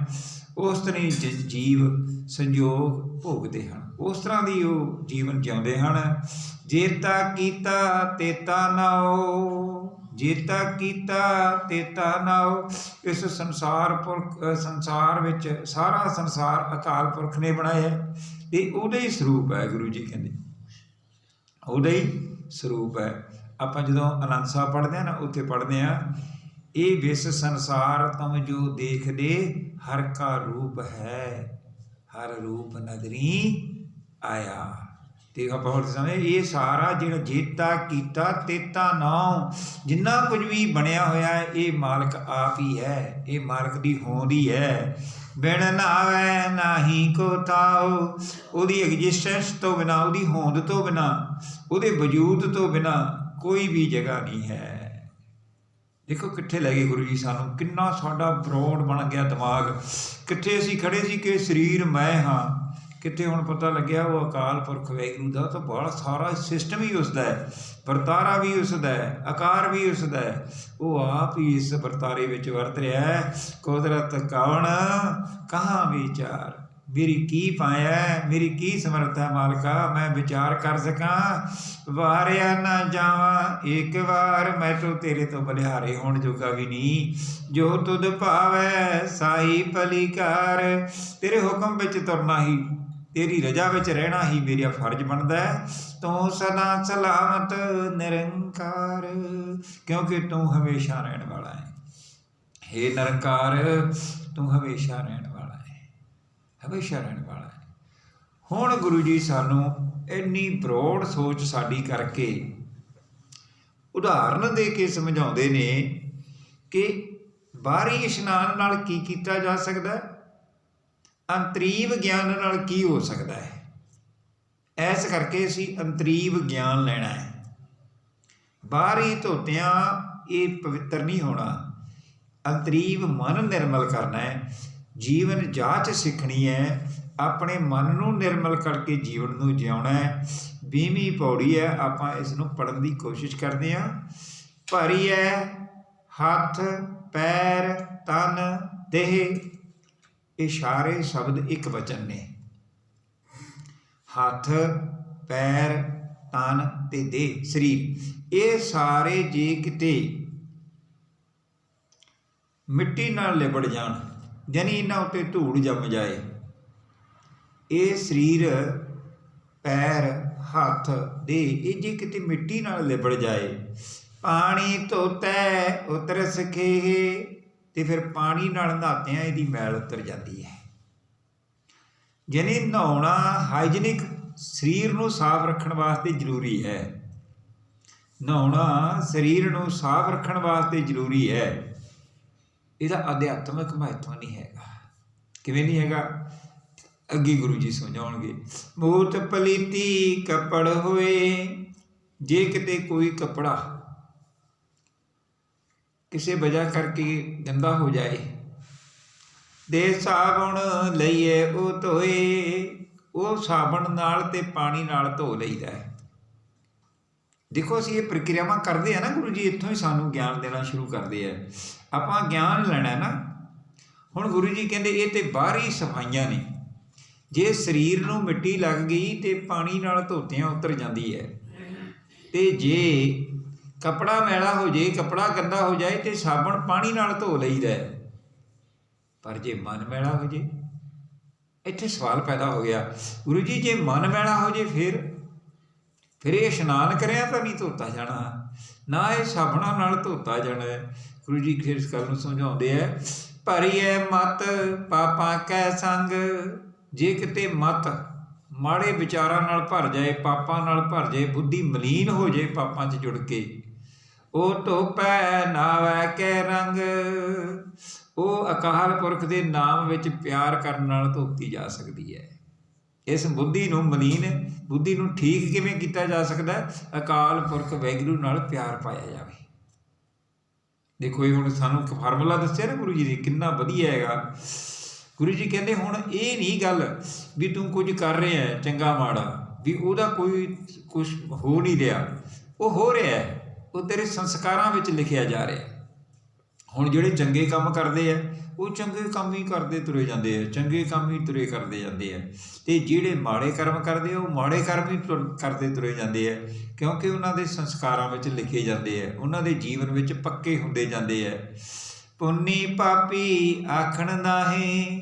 ਉਸ ਤਰ੍ਹਾਂ ਹੀ ਜੀਵ ਸੰਯੋਗ ਭੋਗਦੇ ਹਨ, ਉਸ ਤਰ੍ਹਾਂ ਦੀ ਉਹ ਜੀਵਨ ਜਿਉਂਦੇ ਹਨ। ਜੇਤਾ ਕੀਤਾ ਤੇਤਾ ਨਾਉ। ਜੇਤਾ ਕੀਤਾ ਤੇਤਾ ਨਾਉ। ਇਸ ਸੰਸਾਰ ਵਿੱਚ ਸਾਰਾ ਸੰਸਾਰ ਅਕਾਲ ਪੁਰਖ ਨੇ ਬਣਾਇਆ ਅਤੇ ਉਹਦਾ ਹੀ ਸਰੂਪ ਹੈ। ਗੁਰੂ ਜੀ ਕਹਿੰਦੇ ਉਹਦਾ ਹੀ ਸਰੂਪ ਹੈ। ਆਪਾਂ ਜਦੋਂ ਆਨੰਦ ਸਾਹਿਬ ਪੜ੍ਹਦੇ ਹਾਂ ਨਾ, ਉੱਥੇ ਪੜ੍ਹਦੇ ਹਾਂ, ਇਹ ਵਿਸ ਸੰਸਾਰ ਤੁਮ ਜੋ ਦੇਖਦੇ ਹਰ ਕਾ ਰੂਪ ਹੈ, ਹਰ ਰੂਪ ਨਦਰੀ ਆਇਆ। ਅਤੇ ਆਪਾਂ ਹੋਰ ਸਮਝਦੇ ਇਹ ਸਾਰਾ ਜਿਹੜਾ ਜੇਤਾ ਕੀਤਾ ਤੇਤਾ ਨਾਉ, ਜਿੰਨਾ ਕੁਝ ਵੀ ਬਣਿਆ ਹੋਇਆ ਹੈ ਇਹ ਮਾਲਕ ਆਪ ਹੀ ਹੈ, ਇਹ ਮਾਲਕ ਦੀ ਹੋਂਦ ਹੀ ਹੈ। ਬਿਨ ਨਾਵੈ ਨਾਹੀ ਕੋ ਥਾਉ। ਉਹਦੀ ਐਗਜਿਸਟੈਂਸ ਤੋਂ ਬਿਨਾਂ, ਉਹਦੀ ਹੋਂਦ ਤੋਂ ਬਿਨਾਂ, ਉਹਦੇ ਵਜੂਦ ਤੋਂ ਬਿਨਾਂ ਕੋਈ ਵੀ ਜਗ੍ਹਾ ਨਹੀਂ ਹੈ। ਦੇਖੋ ਕਿੱਥੇ ਲੈ ਗਏ ਗੁਰੂ ਜੀ ਸਾਨੂੰ, ਕਿੰਨਾ ਸਾਡਾ ਬਰੋਡ ਬਣ ਗਿਆ ਦਿਮਾਗ। ਕਿੱਥੇ ਅਸੀਂ ਖੜ੍ਹੇ ਸੀ ਕਿ ਸਰੀਰ ਮੈਂ ਹਾਂ, ਕਿਤੇ ਹੁਣ ਪਤਾ ਲੱਗਿਆ ਉਹ ਅਕਾਲ ਪੁਰਖ ਵਾਹਿਗੁਰੂ ਦਾ ਤਾਂ ਬੜਾ ਸਾਰਾ ਸਿਸਟਮ ਹੀ ਉਸਦਾ ਹੈ, ਵਰਤਾਰਾ ਵੀ ਉਸਦਾ ਹੈ, ਆਕਾਰ ਵੀ ਉਸਦਾ ਹੈ। ਉਹ ਆਪ ਹੀ ਇਸ ਵਰਤਾਰੇ ਵਿੱਚ ਵਰਤ ਰਿਹਾ ਹੈ। ਕੁਦਰਤ ਕਵਣ ਕਹਾਂ ਵਿਚਾਰ। ਮੇਰੀ ਕੀ ਪਾਇਆ, ਮੇਰੀ ਕੀ ਸਮਰੱਥਾ ਮਾਲਕਾ, ਮੈਂ ਵਿਚਾਰ ਕਰ ਸਕਾਂ। ਵਾਰਿਆ ਨਾ ਜਾਵਾਂ ਇੱਕ ਵਾਰ, ਮੈਂ ਤੋਂ ਤੇਰੇ ਤੋਂ ਬਲਿਹਾਰੇ ਹੋਣ ਜੋਗਾ ਵੀ ਨਹੀਂ। ਜੋ ਤੁਧ ਭਾਵੈ ਸਾਈ ਭਲੀ ਕਾਰ। ਤੇਰੇ ਹੁਕਮ ਵਿੱਚ ਤੁਰਨਾ ਹੀ, ਤੇਰੀ ਰਜਾ ਵਿੱਚ ਰਹਿਣਾ ਹੀ ਮੇਰਾ ਫਰਜ਼ ਬਣਦਾ ਹੈ। ਤੂੰ ਸਦਾ ਸਲਾਮਤ ਨਿਰੰਕਾਰ, ਕਿਉਂਕਿ ਤੂੰ ਹਮੇਸ਼ਾ ਰਹਿਣ ਵਾਲਾ ਹੈ। ਹੇ ਨਿਰੰਕਾਰ, ਤੂੰ ਹਮੇਸ਼ਾ ਰਹਿਣ ਵਾਲਾ ਹੈ, ਹਮੇਸ਼ਾ ਰਹਿਣ ਵਾਲਾ ਹੈ। ਹੁਣ ਗੁਰੂ ਜੀ ਸਾਨੂੰ ਇੰਨੀ ਬਰੋਡ ਸੋਚ ਸਾਡੀ ਕਰਕੇ ਉਦਾਹਰਨ ਦੇ ਕੇ ਸਮਝਾਉਂਦੇ ਨੇ ਕਿ ਬਾਹਰੀ ਇਸ਼ਨਾਨ ਨਾਲ ਕੀ ਕੀਤਾ ਜਾ ਸਕਦਾ, ਅੰਤਰੀਵ ਗਿਆਨ ਨਾਲ ਕੀ ਹੋ ਸਕਦਾ ਹੈ। ਇਸ ਕਰਕੇ ਅਸੀਂ ਅੰਤਰੀਵ ਗਿਆਨ ਲੈਣਾ ਹੈ। ਬਾਹਰੀ ਧੋਤਿਆਂ ਇਹ ਪਵਿੱਤਰ ਨਹੀਂ ਹੋਣਾ, ਅੰਤਰੀਵ ਮਨ ਨਿਰਮਲ ਕਰਨਾ ਹੈ। ਜੀਵਨ ਜਾਂਚ ਸਿੱਖਣੀ ਹੈ, ਆਪਣੇ ਮਨ ਨੂੰ ਨਿਰਮਲ ਕਰਕੇ ਜੀਵਨ ਨੂੰ ਜਿਉਣਾ ਹੈ। 20ਵੀਂ ਪੌੜੀ ਹੈ, ਆਪਾਂ ਇਸ ਨੂੰ ਪੜ੍ਹਨ ਦੀ ਕੋਸ਼ਿਸ਼ ਕਰਦੇ ਹਾਂ। ਭਰੀ ਹੈ ਹੱਥ ਪੈਰ ਤਨ ਦੇਹ। ਇਹ ਸਾਰੇ ਸ਼ਬਦ ਇੱਕ ਵਚਨ ਨੇ। ਹੱਥ ਪੈਰ ਤਨ ਅਤੇ ਦੇਹ, ਸਰੀਰ, ਇਹ ਸਾਰੇ ਜੇ ਕਿਤੇ ਮਿੱਟੀ ਨਾਲ ਲਿਬੜ ਜਾਣ, ਯਾਨੀ ਇਹਨਾਂ ਉੱਤੇ ਧੂੜ ਜੰਮ ਜਾਏ, ਇਹ ਸਰੀਰ ਪੈਰ ਹੱਥ ਦੇਹ ਇਹ ਜੇ ਕਿਤੇ ਮਿੱਟੀ ਨਾਲ ਲਿਬੜ ਜਾਏ, ਪਾਣੀ ਧੋਤੈ ਉਤਰ ਸਖੇ, ਅਤੇ ਫਿਰ ਪਾਣੀ ਨਾਲ ਨਹਾਤਿਆਂ ਇਹਦੀ ਮੈਲ ਉਤਰ ਜਾਂਦੀ ਹੈ। ਯਾਨੀ ਨਹਾਉਣਾ ਹਾਈਜੀਨਿਕ ਸਰੀਰ ਨੂੰ ਸਾਫ਼ ਰੱਖਣ ਵਾਸਤੇ ਜ਼ਰੂਰੀ ਹੈ। ਨਹਾਉਣਾ ਸਰੀਰ ਨੂੰ ਸਾਫ਼ ਰੱਖਣ ਵਾਸਤੇ ਜ਼ਰੂਰੀ ਹੈ। ਇਹਦਾ ਅਧਿਆਤਮਿਕ ਮਹੱਤਵ ਨਹੀਂ ਹੈਗਾ। ਕਿਵੇਂ ਨਹੀਂ ਹੈਗਾ, ਅੱਗੇ ਗੁਰੂ ਜੀ ਸਮਝਾਉਣਗੇ। ਮੂਤ ਪਲੀਤੀ ਕੱਪੜ ਹੋਏ। ਜੇ ਕਿਤੇ ਕੋਈ ਕੱਪੜਾ ਕਿਸੇ ਵਜ੍ਹਾ ਕਰਕੇ ਗੰਦਾ ਹੋ ਜਾਏ, ਦੇ ਸਾਬੁਣ ਲਈਏ ਉਹ ਧੋਏ। ਉਹ ਸਾਬਣ ਨਾਲ ਅਤੇ ਪਾਣੀ ਨਾਲ ਧੋ ਲਈਦਾ ਹੈ। ਦੇਖੋ ਅਸੀਂ ਇਹ ਪ੍ਰਕਿਰਿਆਵਾਂ ਕਰਦੇ ਹਾਂ ਨਾ, ਗੁਰੂ ਜੀ ਇੱਥੋਂ ਹੀ ਸਾਨੂੰ ਗਿਆਨ ਦੇਣਾ ਸ਼ੁਰੂ ਕਰਦੇ ਆ। ਆਪਾਂ ਗਿਆਨ ਲੈਣਾ ਨਾ। ਹੁਣ ਗੁਰੂ ਜੀ ਕਹਿੰਦੇ ਇਹ ਤਾਂ ਬਾਹਰੀ ਸਫਾਈਆਂ ਨੇ। ਜੇ ਸਰੀਰ ਨੂੰ ਮਿੱਟੀ ਲੱਗ ਗਈ ਤਾਂ ਪਾਣੀ ਨਾਲ ਧੋਤਿਆਂ ਉਤਰ ਜਾਂਦੀ ਹੈ, ਅਤੇ ਜੇ ਕੱਪੜਾ ਮੈਲਾ ਹੋ ਜਾਏ, ਕੱਪੜਾ ਗੰਦਾ ਹੋ ਜਾਏ ਅਤੇ ਸਾਬਣ ਪਾਣੀ ਨਾਲ ਧੋ ਲਈਦਾ। ਪਰ ਜੇ ਮਨ ਮੈਲਾ ਹੋ ਜਾਏ, ਇੱਥੇ ਸਵਾਲ ਪੈਦਾ ਹੋ ਗਿਆ, ਗੁਰੂ ਜੀ ਜੇ ਮਨ ਮੈਲਾ ਹੋ ਜਾਏ ਫਿਰ ਇਹ ਇਸ਼ਨਾਨ ਕਰਿਆ ਤਾਂ ਨਹੀਂ ਧੋਤਾ ਜਾਣਾ, ਨਾ ਇਹ ਸਾਬਣਾਂ ਨਾਲ ਧੋਤਾ ਜਾਣਾ ਹੈ। ਗੁਰੂ ਜੀ ਫਿਰ ਇਸ ਗੱਲ ਨੂੰ ਸਮਝਾਉਂਦੇ ਹੈ। ਭਰੀਏ ਮਤ ਪਾਪਾਂ ਕੈ ਸੰਗ। ਜੇ ਕਿਤੇ ਮਾੜੇ ਵਿਚਾਰਾਂ ਨਾਲ ਭਰ ਜਾਏ, ਪਾਪਾਂ ਨਾਲ ਭਰ ਜਾਏ, ਬੁੱਧੀ ਮਲੀਨ ਹੋ ਜਾਏ ਪਾਪਾਂ 'ਚ ਜੁੜ ਕੇ, ਉਹ ਧੋਪੈ ਨਾਵੈ ਕੈ ਰੰਗ, ਉਹ ਅਕਾਲ ਪੁਰਖ ਦੇ ਨਾਮ ਵਿੱਚ ਪਿਆਰ ਕਰਨ ਨਾਲ ਧੋਤੀ ਜਾ ਸਕਦੀ ਹੈ। ਇਸ ਬੁੱਧੀ ਨੂੰ ਮਲੀਨ ਬੁੱਧੀ ਨੂੰ ਠੀਕ ਕਿਵੇਂ ਕੀਤਾ ਜਾ ਸਕਦਾ? ਅਕਾਲ ਪੁਰਖ ਵਾਹਿਗੁਰੂ ਨਾਲ ਪਿਆਰ ਪਾਇਆ ਜਾਵੇ। ਦੇਖੋ ਇਹ ਹੁਣ ਸਾਨੂੰ ਇੱਕ ਫਾਰਮੂਲਾ ਦੱਸਿਆ ਨਾ ਗੁਰੂ ਜੀ ਨੇ, ਕਿੰਨਾ ਵਧੀਆ ਹੈਗਾ। ਗੁਰੂ ਜੀ ਕਹਿੰਦੇ ਹੁਣ ਇਹ ਨਹੀਂ ਗੱਲ ਵੀ ਤੂੰ ਕੁਝ ਕਰ ਰਿਹਾ ਚੰਗਾ ਮਾੜਾ, ਵੀ ਉਹਦਾ ਕੋਈ ਕੁਛ ਹੋ ਨਹੀਂ ਰਿਹਾ, ਉਹ ਹੋ ਰਿਹਾ, ਉਹ ਤੇਰੇ ਸੰਸਕਾਰਾਂ ਵਿੱਚ ਲਿਖਿਆ ਜਾ ਰਿਹਾ। ਹੁਣ ਜਿਹੜੇ ਚੰਗੇ ਕੰਮ ਕਰਦੇ ਆ ਉਹ ਚੰਗੇ ਕੰਮ ਹੀ ਕਰਦੇ ਤੁਰੇ ਜਾਂਦੇ ਆ, ਚੰਗੇ ਕੰਮ ਹੀ ਤੁਰੇ ਕਰਦੇ ਜਾਂਦੇ ਆ, ਅਤੇ ਜਿਹੜੇ ਮਾੜੇ ਕਰਮ ਕਰਦੇ ਆ ਉਹ ਮਾੜੇ ਕਰਮ ਹੀ ਕਰਦੇ ਤੁਰੇ ਜਾਂਦੇ ਆ, ਕਿਉਂਕਿ ਉਹਨਾਂ ਦੇ ਸੰਸਕਾਰਾਂ ਵਿੱਚ ਲਿਖੇ ਜਾਂਦੇ ਆ, ਉਹਨਾਂ ਦੇ ਜੀਵਨ ਵਿੱਚ ਪੱਕੇ ਹੁੰਦੇ ਜਾਂਦੇ ਆ। ਪੁੰਨੀ ਪਾਪੀ ਆਖਣ ਨਾਹੀਂ,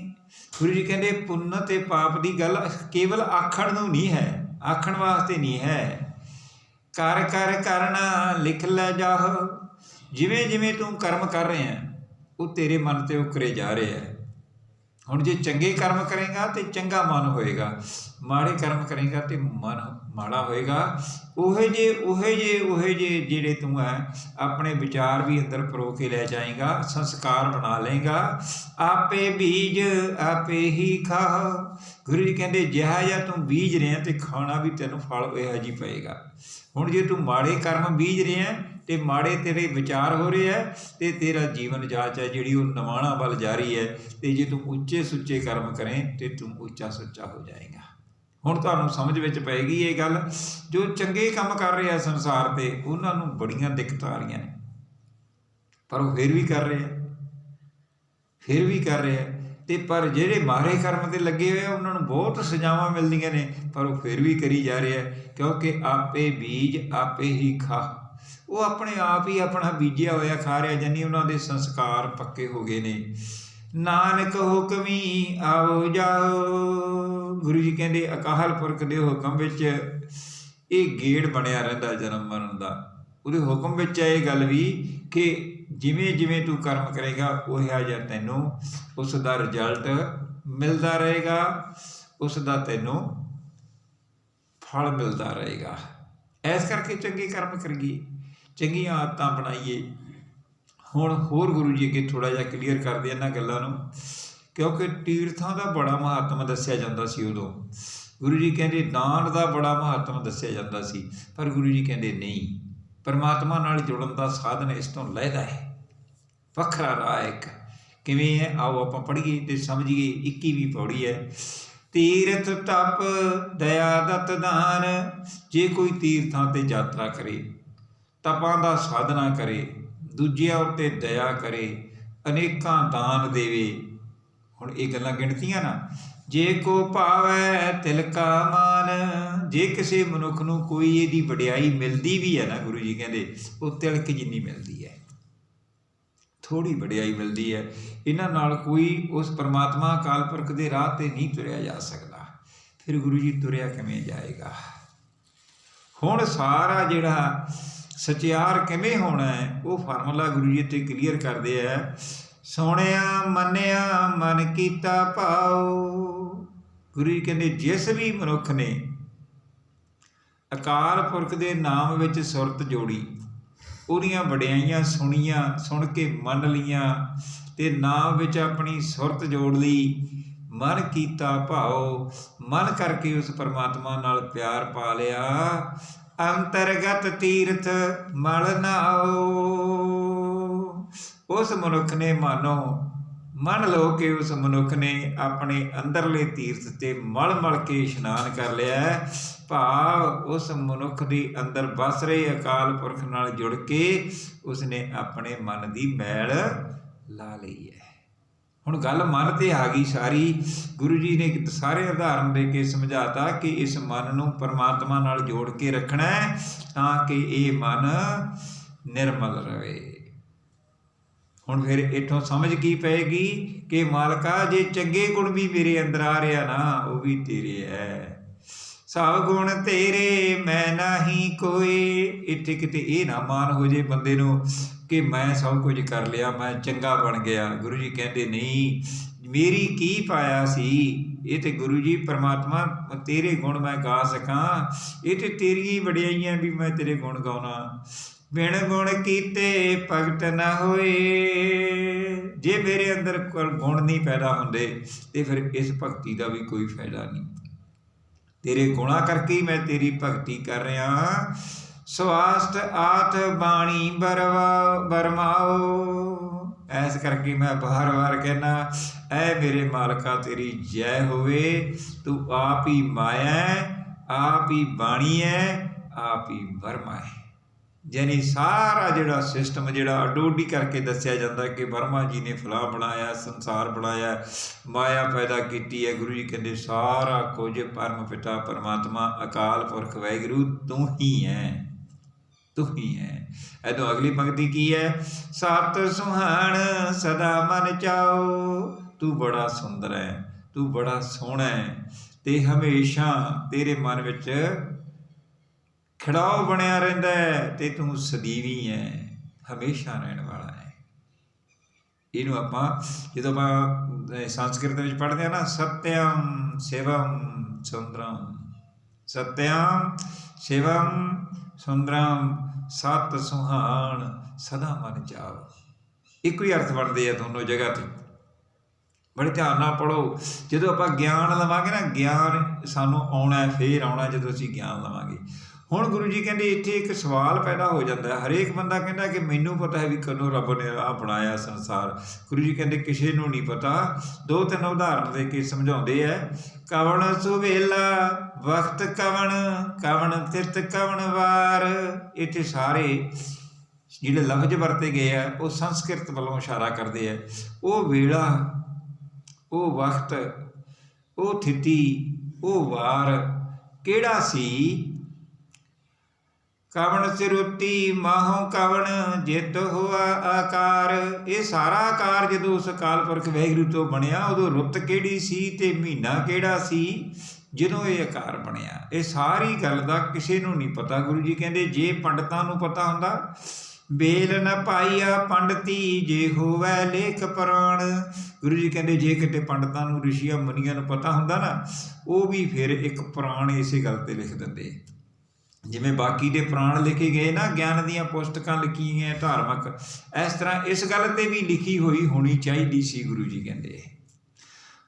ਗੁਰੂ ਜੀ ਕਹਿੰਦੇ ਪੁੰਨ ਅਤੇ ਪਾਪ ਦੀ ਗੱਲ ਕੇਵਲ ਆਖਣ ਨੂੰ ਨਹੀਂ ਹੈ, ਆਖਣ ਵਾਸਤੇ ਨਹੀਂ ਹੈ। ਕਰ ਕਰ ਕਰਨਾ ਲਿਖ ਲੈ ਜਾਹ, ਜਿਵੇਂ ਜਿਵੇਂ ਤੂੰ ਕਰਮ ਕਰ ਰਿਹਾ ਉਹ ਤੇਰੇ ਮਨ 'ਤੇ ਉਕਰੇ ਜਾ ਰਿਹਾ। ਹੁਣ ਜੇ ਚੰਗੇ ਕਰਮ ਕਰੇਗਾ ਤਾਂ ਚੰਗਾ ਮਨ ਹੋਏਗਾ, ਮਾੜੇ ਕਰਮ ਕਰੇਗਾ ਤਾਂ ਮਨ ਮਾੜਾ ਹੋਏਗਾ। ਉਹੇ ਜਿਹੇ ਜਿਹੜੇ ਤੂੰ ਹੈ ਆਪਣੇ ਵਿਚਾਰ ਵੀ ਅੰਦਰ ਪਰੋ ਕੇ ਲੈ ਜਾਏਗਾ, ਸੰਸਕਾਰ ਬਣਾ ਲਏਗਾ। ਆਪੇ ਬੀਜ ਆਪੇ ਹੀ ਖਾਹ, ਗੁਰੂ ਜੀ ਕਹਿੰਦੇ ਜਿਹਾ ਜਿਹਾ ਤੂੰ ਬੀਜ ਰਿਹਾ ਅਤੇ ਖਾਣਾ ਵੀ ਤੈਨੂੰ ਫਲ ਇਹੋ ਜਿਹੀ ਪਏਗਾ। ਹੁਣ ਜੇ ਤੂੰ ਮਾੜੇ ਕਰਮ ਬੀਜ ਰਿਹਾ ਅਤੇ ਮਾੜੇ ਤੇਰੇ ਵਿਚਾਰ ਹੋ ਰਹੇ ਹੈ ਅਤੇ ਤੇਰਾ ਜੀਵਨ ਜਾਚ ਹੈ ਜਿਹੜੀ ਉਹ ਨਿਵਾਣਾ ਵੱਲ ਜਾ ਰਹੀ ਹੈ, ਅਤੇ ਜੇ ਤੂੰ ਉੱਚੇ ਸੁੱਚੇ ਕਰਮ ਕਰੇ ਅਤੇ ਤੂੰ ਉੱਚਾ ਸੁੱਚਾ ਹੋ ਜਾਏਗਾ। ਹੁਣ ਤੁਹਾਨੂੰ ਸਮਝ ਵਿੱਚ ਪਏਗੀ ਇਹ ਗੱਲ। ਜੋ ਚੰਗੇ ਕੰਮ ਕਰ ਰਹੇ ਆ ਸੰਸਾਰ 'ਤੇ ਉਹਨਾਂ ਨੂੰ ਬੜੀਆਂ ਦਿੱਕਤਾਂ ਆ ਰਹੀਆਂ ਨੇ, ਪਰ ਉਹ ਫਿਰ ਵੀ ਕਰ ਰਹੇ ਆ, ਅਤੇ ਪਰ ਜਿਹੜੇ ਮਾੜੇ ਕਰਮ 'ਤੇ ਲੱਗੇ ਹੋਏ ਆ ਉਹਨਾਂ ਨੂੰ ਬਹੁਤ ਸਜ਼ਾਵਾਂ ਮਿਲਦੀਆਂ ਨੇ, ਪਰ ਉਹ ਫਿਰ ਵੀ ਕਰੀ ਜਾ ਰਿਹਾ, ਕਿਉਂਕਿ ਆਪੇ ਬੀਜ ਆਪੇ ਹੀ ਖਾ, ਉਹ ਆਪਣੇ ਆਪ ਹੀ ਆਪਣਾ ਬੀਜਿਆ ਹੋਇਆ ਖਾ ਰਿਹਾ, ਜਾਨੀ ਉਹਨਾਂ ਦੇ ਸੰਸਕਾਰ ਪੱਕੇ ਹੋ ਗਏ ਨੇ। ਨਾਨਕ ਹੁਕਮੀ ਆਓ ਜਾਓ, ਗੁਰੂ ਜੀ ਕਹਿੰਦੇ ਅਕਾਲ ਪੁਰਖ ਦੇ ਹੁਕਮ ਵਿੱਚ ਇਹ ਗੇੜ ਬਣਿਆ ਰਹਿੰਦਾ ਜਨਮ ਮਰਨ ਦਾ। ਉਹਦੇ ਹੁਕਮ ਵਿੱਚ ਹੈ ਇਹ ਗੱਲ ਵੀ ਕਿ ਜਿਵੇਂ ਜਿਵੇਂ ਤੂੰ ਕਰਮ ਕਰੇਗਾ ਉਹ ਜਿਹਾ ਤੈਨੂੰ ਉਸ ਦਾ ਰਿਜ਼ਲਟ ਮਿਲਦਾ ਰਹੇਗਾ, ਉਸ ਦਾ ਤੈਨੂੰ ਫਲ ਮਿਲਦਾ ਰਹੇਗਾ। ਇਸ ਕਰਕੇ ਚੰਗੇ ਕਰਮ ਕਰੀਏ, ਚੰਗੀਆਂ ਆਦਤਾਂ ਬਣਾਈਏ। ਹੁਣ ਹੋਰ ਗੁਰੂ ਜੀ ਅੱਗੇ ਥੋੜ੍ਹਾ ਜਿਹਾ ਕਲੀਅਰ ਕਰਦੇ ਇਹਨਾਂ ਗੱਲਾਂ ਨੂੰ, ਕਿਉਂਕਿ ਤੀਰਥਾਂ ਦਾ ਬੜਾ ਮਹੱਤਮ ਦੱਸਿਆ ਜਾਂਦਾ ਸੀ ਉਦੋਂ। ਗੁਰੂ ਜੀ ਕਹਿੰਦੇ ਦਾਨ ਦਾ ਬੜਾ ਮਹੱਤਮ ਦੱਸਿਆ ਜਾਂਦਾ ਸੀ, ਪਰ ਗੁਰੂ ਜੀ ਕਹਿੰਦੇ ਨਹੀਂ, ਪਰਮਾਤਮਾ ਨਾਲ ਜੁੜਨ ਦਾ ਸਾਧਨ ਇਸ ਤੋਂ ਲਹਿਦਾ ਹੈ, ਵੱਖਰਾ ਰਾਹ ਇੱਕ। ਕਿਵੇਂ ਹੈ ਆਓ ਆਪਾਂ ਪੜ੍ਹੀਏ ਅਤੇ ਸਮਝੀਏ। 21ਵੀਂ ਪੌੜੀ ਹੈ। ਤੀਰਥ ਤਪ ਦਇਆ ਦਤ ਦਾਨ, ਜੇ ਕੋਈ ਤੀਰਥਾਂ 'ਤੇ ਯਾਤਰਾ ਕਰੇ, ਤਪਾਂ ਦਾ ਸਾਧਨਾ ਕਰੇ, ਦੂਜਿਆਂ ਉੱਤੇ ਦਇਆ ਕਰੇ, ਅਨੇਕਾਂ ਦਾਨ ਦੇਵੇ। ਹੁਣ ਇਹ ਗੱਲਾਂ ਗਿਣਤੀਆਂ ਨਾ, ਜੇ ਕੋ ਭਾਵੈ ਤਿਲ ਕਾ ਮਾਨ, ਜੇ ਕਿਸੇ ਮਨੁੱਖ ਨੂੰ ਕੋਈ ਇਹਦੀ ਵਡਿਆਈ ਮਿਲਦੀ ਵੀ ਹੈ ਨਾ, ਗੁਰੂ ਜੀ ਕਹਿੰਦੇ ਉਹ ਤਿਲਕ ਜਿੰਨੀ ਮਿਲਦੀ ਹੈ, ਥੋੜ੍ਹੀ ਵਡਿਆਈ ਮਿਲਦੀ ਹੈ। ਇਹਨਾਂ ਨਾਲ ਕੋਈ ਉਸ ਪਰਮਾਤਮਾ ਅਕਾਲ ਪੁਰਖ ਦੇ ਰਾਹ 'ਤੇ ਨਹੀਂ ਤੁਰਿਆ ਜਾ ਸਕਦਾ। ਫਿਰ ਗੁਰੂ ਜੀ ਤੁਰਿਆ ਕਿਵੇਂ ਜਾਏਗਾ? ਹੁਣ ਸਾਰਾ ਜਿਹੜਾ ਸਚਿਆਰ ਕਿਵੇਂ ਹੋਣਾ ਹੈ ਉਹ ਫਾਰਮੂਲਾ ਗੁਰੂ ਜੀ ਇੱਥੇ ਕਲੀਅਰ ਕਰਦੇ ਹੈ। ਸੁਣਿਆ ਮੰਨਿਆ ਮਨ ਕੀਤਾ ਭਾਉ, ਗੁਰੂ ਜੀ ਕਹਿੰਦੇ ਜਿਸ ਵੀ ਮਨੁੱਖ ਨੇ ਅਕਾਲ ਪੁਰਖ ਦੇ ਨਾਮ ਵਿੱਚ ਸੁਰਤ ਜੋੜੀ, ਉਹਦੀਆਂ ਵਡਿਆਈਆਂ ਸੁਣੀਆਂ, ਸੁਣ ਕੇ ਮੰਨ ਲਈਆਂ ਅਤੇ ਨਾਮ ਵਿੱਚ ਆਪਣੀ ਸੁਰਤ ਜੋੜ ਲਈ, ਮਨ ਕੀਤਾ ਭਾਉ, ਮਨ ਕਰਕੇ ਉਸ ਪਰਮਾਤਮਾ ਨਾਲ ਪਿਆਰ ਪਾ ਲਿਆ। ਅੰਤਰਗਤ ਤੀਰਥ ਮਲ ਨਾਉ, ਉਸ ਮਨੁੱਖ ਨੇ ਮੰਨ ਲਓ ਕਿ ਉਸ ਮਨੁੱਖ ਨੇ ਆਪਣੇ ਅੰਦਰਲੇ ਤੀਰਥ 'ਤੇ ਮਲ ਕੇ ਇਸ਼ਨਾਨ ਕਰ ਲਿਆ। ਭਾਵ ਉਸ ਮਨੁੱਖ ਦੇ ਅੰਦਰ ਵਸ ਰਹੇ ਅਕਾਲ ਪੁਰਖ ਨਾਲ ਜੁੜ ਕੇ ਉਸਨੇ ਆਪਣੇ ਮਨ ਦੀ ਮੈਲ ਲਾ ਲਈ ਹੈ। ਹੁਣ ਗੱਲ ਮਨ 'ਤੇ ਆ ਗਈ ਸਾਰੀ। ਗੁਰੂ ਜੀ ਨੇ ਸਾਰੇ ਉਦਾਹਰਨ ਦੇ ਕੇ ਸਮਝਾਤਾ ਕਿ ਇਸ ਮਨ ਨੂੰ ਪਰਮਾਤਮਾ ਨਾਲ ਜੋੜ ਕੇ ਰੱਖਣਾ ਤਾਂ ਕਿ ਇਹ ਮਨ ਨਿਰਮਲ ਰਹੇ। ਹੁਣ ਫਿਰ ਇੱਥੋਂ ਸਮਝ ਕੀ ਪਏਗੀ ਕਿ ਮਾਲਕਾ ਜੇ ਚੰਗੇ ਗੁਣ ਵੀ ਮੇਰੇ ਅੰਦਰ ਆ ਰਿਹਾ ਨਾ ਉਹ ਵੀ ਤੇਰੇ ਹੈ। ਸਭ ਗੁਣ ਤੇਰੇ ਮੈਂ ਨਾਹੀਂ ਕੋਈ, ਇੱਥੇ ਕਿਤੇ ਇਹ ਨਾ ਮਾਨ ਹੋ ਜੇ ਬੰਦੇ ਨੂੰ ਕਿ ਮੈਂ ਸਭ ਕੁਝ ਕਰ ਲਿਆ, ਮੈਂ ਚੰਗਾ ਬਣ ਗਿਆ। ਗੁਰੂ ਜੀ ਕਹਿੰਦੇ ਨਹੀਂ, ਮੇਰੀ ਕੀ ਪਾਇਆ ਸੀ। ਇਹ ਤੇ ਗੁਰੂ ਜੀ ਪ੍ਰਮਾਤਮਾ ਤੇਰੇ ਗੁਣ ਮੈਂ ਗਾ ਸਕਾਂ, ਇਹ ਤੇ ਤੇਰੀਆਂ ਹੀ ਵਡਿਆਈਆਂ ਵੀ ਮੈਂ ਤੇਰੇ ਗੁਣ ਗਾਉਣਾ। ਬਿਨ ਗੁਣ ਕੀਤੇ ਭਗਤ ਨਾ ਹੋਏ, ਜੇ ਮੇਰੇ ਅੰਦਰ ਗੁਣ ਨਹੀਂ ਪੈਦਾ ਹੁੰਦੇ ਤੇ ਫਿਰ ਇਸ ਭਗਤੀ ਦਾ ਵੀ ਕੋਈ ਫਾਇਦਾ ਨਹੀਂ। ਤੇਰੇ ਗੁਣਾਂ ਕਰਕੇ ਹੀ ਮੈਂ ਤੇਰੀ ਭਗਤੀ ਕਰ ਰਿਹਾ। ਸਵਾਸਤ ਆਤ ਬਾਣੀ ਬਰਮਾਓ, ਐਸ ਕਰਕੇ ਮੈਂ ਵਾਰ ਕਹਿਣਾ, ਐ ਮੇਰੇ ਮਾਲਕਾ ਤੇਰੀ ਜੈ ਹੋਵੇ। ਤੂੰ ਆਪ ਹੀ ਮਾਇਆ ਹੈ, ਆਪ ਹੀ ਬਾਣੀ ਹੈ, ਆਪ ਹੀ ਬਰਮਾ ਹੈ। ਯਾਨੀ ਸਾਰਾ ਜਿਹੜਾ ਸਿਸਟਮ ਜਿਹੜਾ ਅਡੋਡੀ ਕਰਕੇ ਦੱਸਿਆ ਜਾਂਦਾ ਕਿ ਬਰਮਾ ਜੀ ਨੇ ਫਲਾਂ ਬਣਾਇਆ, ਸੰਸਾਰ ਬਣਾਇਆ, ਮਾਇਆ ਪੈਦਾ ਕੀਤੀ ਹੈ। ਗੁਰੂ ਜੀ ਕਹਿੰਦੇ ਸਾਰਾ ਕੁਝ ਪਰਮ ਪਿਤਾ ਪਰਮਾਤਮਾ ਅਕਾਲ ਪੁਰਖ ਵਾਹਿਗੁਰੂ ਤੂੰ ਹੀ ਹੈ, ਤੂੰ ਹੀ ਹੈ। ਇਹਦੋਂ ਅਗਲੀ ਪੰਕਤੀ ਕੀ ਹੈ? ਸਤ ਸੁਹਾਣ ਸਦਾ ਮਨ ਚਾਓ, ਤੂੰ ਬੜਾ ਸੁੰਦਰ ਹੈ, ਤੂੰ ਬੜਾ ਸੋਹਣਾ ਹੈ ਤੇ ਹਮੇਸ਼ਾ ਤੇਰੇ ਮਨ ਵਿੱਚ ਖੜਾਓ ਬਣਿਆ ਰਹਿੰਦਾ ਹੈ ਤੇ ਤੂੰ ਸਦੀਵੀ ਹੈ, ਹਮੇਸ਼ਾ ਰਹਿਣ ਵਾਲਾ ਹੈ। ਇਹਨੂੰ ਆਪਾਂ ਜਦੋਂ ਆਪਾਂ ਸੰਸਕ੍ਰਿਤ ਵਿੱਚ ਪੜ੍ਹਦੇ ਹਾਂ ਨਾ, ਸਤਿਅਮ ਸ਼ਿਵਮ ਸੁੰਦਰਮ, ਸਤਿਅਮ ਸ਼ਿਵਮ ਸੁੰਦਰਮ ਸਤ ਸੁਹਾਣ ਸਦਾ ਮਨ ਚਾਓ, ਇੱਕੋ ਹੀ ਅਰਥ ਬਣਦੇ ਆ ਦੋਨੋਂ ਜਗ੍ਹਾ 'ਤੇ। ਬੜੇ ਧਿਆਨ ਨਾਲ ਪੜ੍ਹੋ। ਜਦੋਂ ਆਪਾਂ ਗਿਆਨ ਲਵਾਂਗੇ ਨਾ, ਗਿਆਨ ਸਾਨੂੰ ਆਉਣਾ ਫੇਰ ਆਉਣਾ ਜਦੋਂ ਅਸੀਂ ਗਿਆਨ ਲਵਾਂਗੇ। ਹੁਣ ਗੁਰੂ ਜੀ ਕਹਿੰਦੇ ਇੱਥੇ ਇੱਕ ਸਵਾਲ ਪੈਦਾ ਹੋ ਜਾਂਦਾ ਹੈ। ਹਰੇਕ ਬੰਦਾ ਕਹਿੰਦਾ ਕਿ ਮੈਨੂੰ ਪਤਾ ਹੈ ਵੀ ਕਦੋਂ ਰੱਬ ਨੇ ਆਹ ਬਣਾਇਆ ਸੰਸਾਰ। ਗੁਰੂ ਜੀ ਕਹਿੰਦੇ ਕਿਸੇ ਨੂੰ ਨਹੀਂ ਪਤਾ। 2-3 ਉਦਾਹਰਨ ਦੇ ਕੇ ਸਮਝਾਉਂਦੇ ਹੈ। ਕਵਣ ਸੁਵੇਲਾ ਵਕਤ ਕਵਣ, ਕਵਣ ਤਿਤ ਕਵਣ ਵਾਰ। ਇੱਥੇ ਸਾਰੇ ਜਿਹੜੇ ਲਫ਼ਜ਼ ਵਰਤੇ ਗਏ ਆ ਉਹ ਸੰਸਕ੍ਰਿਤ ਵੱਲੋਂ ਇਸ਼ਾਰਾ ਕਰਦੇ ਆ। ਉਹ ਵੇਲਾ, ਉਹ ਵਕਤ, ਉਹ ਥਿਤੀ, ਉਹ ਵਾਰ ਕਿਹੜਾ ਸੀ। ਕਵਣ ਸਿਰੁਤੀ ਮਾਹੋਂ ਕਵਣ ਜਿਤ ਹੋਆ ਆਕਾਰ। ਇਹ ਸਾਰਾ ਆਕਾਰ ਜਦੋਂ ਉਸ ਅਕਾਲ ਪੁਰਖ ਵਾਹਿਗੁਰੂ ਤੋਂ ਬਣਿਆ, ਉਦੋਂ ਰੁੱਤ ਕਿਹੜੀ ਸੀ ਤੇ ਮਹੀਨਾ ਕਿਹੜਾ ਸੀ ਜਦੋਂ ਇਹ ਆਕਾਰ ਬਣਿਆ। ਇਹ ਸਾਰੀ ਗੱਲ ਦਾ ਕਿਸੇ ਨੂੰ ਨਹੀਂ ਪਤਾ। ਗੁਰੂ ਜੀ ਕਹਿੰਦੇ ਜੇ ਪੰਡਤਾਂ ਨੂੰ ਪਤਾ ਹੁੰਦਾ, ਬੇਲ ਨ ਪਾਈਆ ਪੰਡਤੀ ਜੇ ਹੋਵੈ ਲੇਖ ਪੁਰਾਣ। ਗੁਰੂ ਜੀ ਕਹਿੰਦੇ ਜੇ ਕਿਤੇ ਪੰਡਤਾਂ ਨੂੰ, ਰਿਸ਼ੀਆਂ ਮੁਨੀਆਂ ਨੂੰ ਪਤਾ ਹੁੰਦਾ ਨਾ, ਉਹ ਵੀ ਫਿਰ ਇੱਕ ਪੁਰਾਣ ਇਸੇ ਗੱਲ 'ਤੇ ਲਿਖ ਦਿੰਦੇ। ਜਿਵੇਂ ਬਾਕੀ ਦੇ ਪੁਰਾਣ ਲਿਖੇ ਗਏ ਨਾ, ਗਿਆਨ ਦੀਆਂ ਪੁਸਤਕਾਂ ਲਿਖੀਆਂ ਗਈਆਂ ਧਾਰਮਿਕ, ਇਸ ਤਰ੍ਹਾਂ ਇਸ ਗੱਲ 'ਤੇ ਵੀ ਲਿਖੀ ਹੋਈ ਹੋਣੀ ਚਾਹੀਦੀ ਸੀ। ਗੁਰੂ ਜੀ ਕਹਿੰਦੇ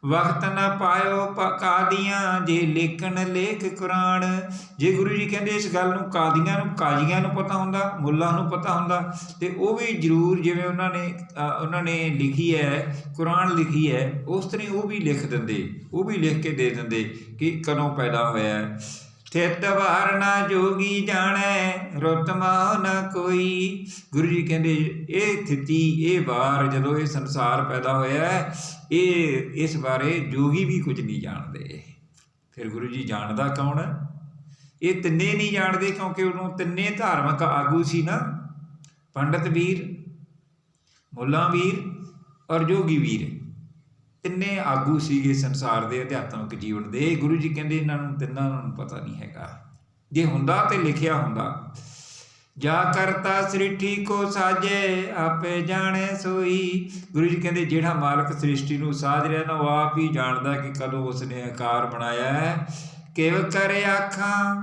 ਵਕਤ ਨਾ ਪਾਇਓ ਕਾਦੀਆਂ ਜੇ ਲੇਖਣ ਲੇਖ ਕੁਰਾਨ। ਜੇ ਗੁਰੂ ਜੀ ਕਹਿੰਦੇ ਇਸ ਗੱਲ ਨੂੰ ਕਾਜ਼ੀਆਂ ਨੂੰ ਪਤਾ ਹੁੰਦਾ, ਮੁੱਲਾਂ ਨੂੰ ਪਤਾ ਹੁੰਦਾ, ਤੇ ਉਹ ਵੀ ਜ਼ਰੂਰ ਜਿਵੇਂ ਉਹਨਾਂ ਨੇ ਲਿਖੀ ਹੈ, ਕੁਰਾਨ ਲਿਖੀ ਹੈ, ਉਸ ਤਰ੍ਹਾਂ ਉਹ ਵੀ ਲਿਖ ਦਿੰਦੇ, ਉਹ ਵੀ ਲਿਖ ਕੇ ਦੇ ਦਿੰਦੇ ਕਿ ਕਦੋਂ ਪੈਦਾ ਹੋਇਆ। ਥਿਤ ਵਾਰ ਨਾ ਜੋਗੀ ਜਾਣੈ ਰੁੱਤ ਮਾਹ ਨਾ ਕੋਈ। ਗੁਰੂ ਜੀ ਕਹਿੰਦੇ ਇਹ ਥਿਤੀ, ਇਹ ਵਾਰ, ਜਦੋਂ ਇਹ ਸੰਸਾਰ ਪੈਦਾ ਹੋਇਆ, ਇਹ ਇਸ ਬਾਰੇ ਜੋਗੀ ਵੀ ਕੁਝ ਨਹੀਂ ਜਾਣਦੇ। ਫਿਰ ਗੁਰੂ ਜੀ ਜਾਣਦਾ ਕੌਣ? ਇਹ ਤਿੰਨੇ ਨਹੀਂ ਜਾਣਦੇ, ਕਿਉਂਕਿ ਉਹਨੂੰ ਤਿੰਨੇ ਧਾਰਮਿਕ ਆਗੂ ਸੀ ਨਾ, ਪੰਡਤ ਵੀਰ, ਮੁੱਲਾ ਵੀਰ ਔਰ ਜੋਗੀ ਵੀਰ। ਤਿੰਨੇ ਆਗੂ ਸੀਗੇ ਸੰਸਾਰ ਦੇ ਅਧਿਆਤਮਿਕ ਜੀਵਨ ਦੇ। ਗੁਰੂ ਜੀ ਕਹਿੰਦੇ ਇਹਨਾਂ ਨੂੰ ਤਿੰਨਾਂ ਨੂੰ ਪਤਾ ਨਹੀਂ ਹੈਗਾ। ਜੇ ਹੁੰਦਾ ਤੇ ਲਿਖਿਆ ਹੁੰਦਾ। ਜਾ ਕਰਤਾ ਸ੍ਰਿਸ਼ਟੀ ਕੋ ਸਾਜੇ ਆਪੇ ਜਾਣੇ ਸੋਈ। ਗੁਰੂ ਜੀ ਕਹਿੰਦੇ ਜਿਹੜਾ ਮਾਲਕ ਸ੍ਰਿਸ਼ਟੀ ਨੂੰ ਸਾਜ ਰਿਹਾ ਨਾ, ਉਹ ਆਪ ਹੀ ਜਾਣਦਾ ਕਿ ਕਦੋਂ ਉਸਨੇ ਆਕਾਰ ਬਣਾਇਆ ਹੈ। ਕਿਵ ਕਰੇ ਆਖਾਂ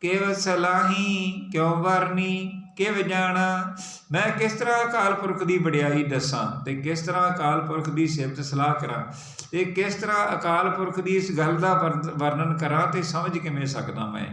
ਕਿਵ ਸਲਾਹੀ ਕਿਉਂ ਵਰਨੀ ਕਿਵ ਜਾਣਾ। ਮੈਂ ਕਿਸ ਤਰ੍ਹਾਂ ਅਕਾਲ ਪੁਰਖ ਦੀ ਵਡਿਆਈ ਦੱਸਾਂ ਤੇ ਕਿਸ ਤਰ੍ਹਾਂ ਅਕਾਲ ਪੁਰਖ ਦੀ ਸਿਫਤ ਸਲਾਹ ਕਰਾਂ ਤੇ ਕਿਸ ਤਰ੍ਹਾਂ ਅਕਾਲ ਪੁਰਖ ਦੀ ਇਸ ਗੱਲ ਦਾ ਵਰਣਨ ਕਰਾਂ ਤੇ ਸਮਝ ਕਿਵੇਂ ਸਕਦਾ ਮੈਂ?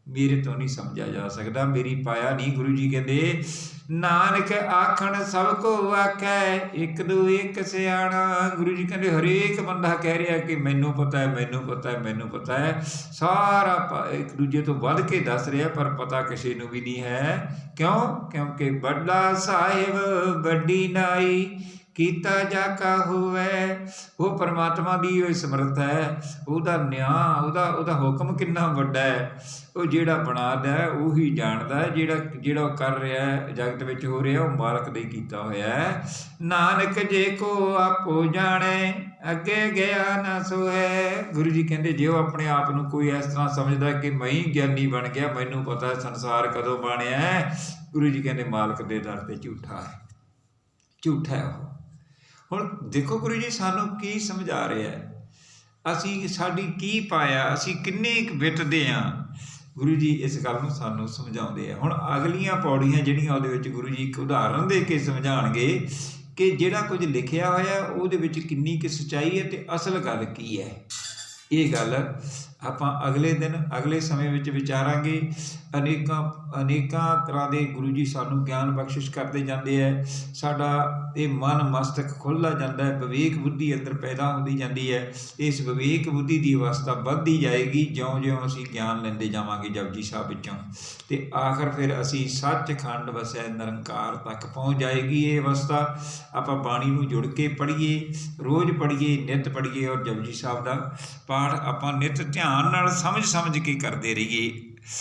ਮੇਰੇ ਤੋਂ ਨਹੀਂ ਸਮਝਿਆ ਜਾ ਸਕਦਾ, ਮੇਰੀ ਪਾਇਆ ਨਹੀਂ। ਗੁਰੂ ਜੀ ਕਹਿੰਦੇ ਨਾਨਕ ਆਖਣ ਸਭ ਕੋ ਆਖੈ ਇੱਕ ਦੂ ਇੱਕ ਸਿਆਣਾ। ਗੁਰੂ ਜੀ ਕਹਿੰਦੇ ਹਰੇਕ ਬੰਦਾ ਕਹਿ ਰਿਹਾ ਕਿ ਮੈਨੂੰ ਪਤਾ ਹੈ, ਮੈਨੂੰ ਪਤਾ ਹੈ, ਮੈਨੂੰ ਪਤਾ ਹੈ। ਸਾਰਾ ਇੱਕ ਦੂਜੇ ਤੋਂ ਵੱਧ ਕੇ ਦੱਸ ਰਿਹਾ, ਪਰ ਪਤਾ ਕਿਸੇ ਨੂੰ ਵੀ ਨਹੀਂ ਹੈ। ਕਿਉਂ? ਕਿਉਂਕਿ ਵੱਡਾ ਸਾਹਿਬ ਵੱਡੀ ਨਾਈ ਕੀਤਾ ਜਾ ਕਾ ਹੋਵੇ। ਉਹ ਪਰਮਾਤਮਾ ਦੀ ਉਹ ਸਮਰੱਥਾ ਹੈ, ਉਹਦਾ ਨਿਆਂ, ਉਹਦਾ ਹੁਕਮ ਕਿੰਨਾ ਵੱਡਾ ਹੈ। ਉਹ ਜਿਹੜਾ ਬਣਾਦਾ ਹੈ ਉਹੀ ਜਾਣਦਾ ਹੈ। ਜਿਹੜਾ ਉਹ ਕਰ ਰਿਹਾ ਹੈ, ਜਗਤ ਵਿੱਚ ਹੋ ਰਿਹਾ, ਉਹ ਮਾਲਕ ਦੇ ਕੀਤਾ ਹੋਇਆ ਹੈ। ਨਾਨਕ ਜੇ ਕੋ ਆਪੋ ਜਾਣੇ ਅੱਗੇ ਗਿਆ ਨਾ ਸੋਹੈ। ਗੁਰੂ ਜੀ ਕਹਿੰਦੇ ਜੇ ਉਹ ਆਪਣੇ ਆਪ ਨੂੰ ਕੋਈ ਇਸ ਤਰ੍ਹਾਂ ਸਮਝਦਾ ਕਿ ਮੈਂ ਹੀ ਗਿਆਨੀ ਬਣ ਗਿਆ, ਮੈਨੂੰ ਪਤਾ ਸੰਸਾਰ ਕਦੋਂ ਬਣਿਆ, ਗੁਰੂ ਜੀ ਕਹਿੰਦੇ ਮਾਲਕ ਦੇ ਦਰ 'ਤੇ ਝੂਠਾ ਹੈ, ਝੂਠਾ ਹੈ ਉਹ। ਹੁਣ ਦੇਖੋ ਗੁਰੂ ਜੀ ਸਾਨੂੰ ਕੀ ਸਮਝਾ ਰਿਹਾ ਹੈ, ਅਸੀਂ ਸਾਡੀ ਕੀ ਪਾਇਆ, ਅਸੀਂ ਕਿੰਨੇ ਕੁ ਬਿੱਟਦੇ ਹਾਂ। ਗੁਰੂ ਜੀ ਇਸ ਗੱਲ ਨੂੰ ਸਾਨੂੰ ਸਮਝਾਉਂਦੇ ਆ। ਹੁਣ ਅਗਲੀਆਂ ਪੌੜੀਆਂ ਜਿਹੜੀਆਂ ਉਹਦੇ ਵਿੱਚ ਗੁਰੂ ਜੀ ਇੱਕ ਉਦਾਹਰਨ ਦੇ ਕੇ ਸਮਝਾਉਣਗੇ ਕਿ ਜਿਹੜਾ ਕੁਝ ਲਿਖਿਆ ਹੋਇਆ ਉਹਦੇ ਵਿੱਚ ਕਿੰਨੀ ਕੁ ਸੱਚਾਈ ਹੈ ਅਤੇ ਅਸਲ ਗੱਲ ਕੀ ਹੈ। ਇਹ ਗੱਲ ਆਪਾਂ ਅਗਲੇ ਦਿਨ ਅਗਲੇ ਸਮੇਂ ਵਿੱਚ ਵਿਚਾਰਾਂਗੇ। ਅਨੇਕਾਂ ਤਰ੍ਹਾਂ ਦੇ ਗੁਰੂ ਜੀ ਸਾਨੂੰ ਗਿਆਨ ਬਖਸ਼ਿਸ਼ ਕਰਦੇ ਜਾਂਦੇ ਹੈ। ਸਾਡਾ ਇਹ ਮਨ ਮਸਤਕ ਖੁੱਲ੍ਹਦਾ ਜਾਂਦਾ ਹੈ, ਵਿਵੇਕ ਬੁੱਧੀ ਅੰਦਰ ਪੈਦਾ ਹੁੰਦੀ ਜਾਂਦੀ ਹੈ। ਇਸ ਵਿਵੇਕ ਬੁੱਧੀ ਦੀ ਅਵਸਥਾ ਵੱਧਦੀ ਜਾਏਗੀ ਜਿਉਂ-ਜਿਉਂ ਅਸੀਂ ਗਿਆਨ ਲੈਂਦੇ ਜਾਵਾਂਗੇ ਜਪਜੀ ਸਾਹਿਬ ਵਿੱਚੋਂ, ਅਤੇ ਆਖਰ ਫਿਰ ਅਸੀਂ ਸੱਚਖੰਡ ਵਸੈ ਨਿਰੰਕਾਰ ਤੱਕ ਪਹੁੰਚ ਜਾਏਗੀ ਇਹ ਅਵਸਥਾ। ਆਪਾਂ ਬਾਣੀ ਨੂੰ ਜੁੜ ਕੇ ਪੜ੍ਹੀਏ, ਰੋਜ਼ ਪੜ੍ਹੀਏ, ਨਿੱਤ ਪੜ੍ਹੀਏ, ਔਰ ਜਪਜੀ ਸਾਹਿਬ ਦਾ ਪਾਠ ਆਪਾਂ ਨਿੱਤ ਧਿਆਨ ਨਾਲ ਸਮਝ ਕੇ ਕਰਦੇ ਰਹੀਏ।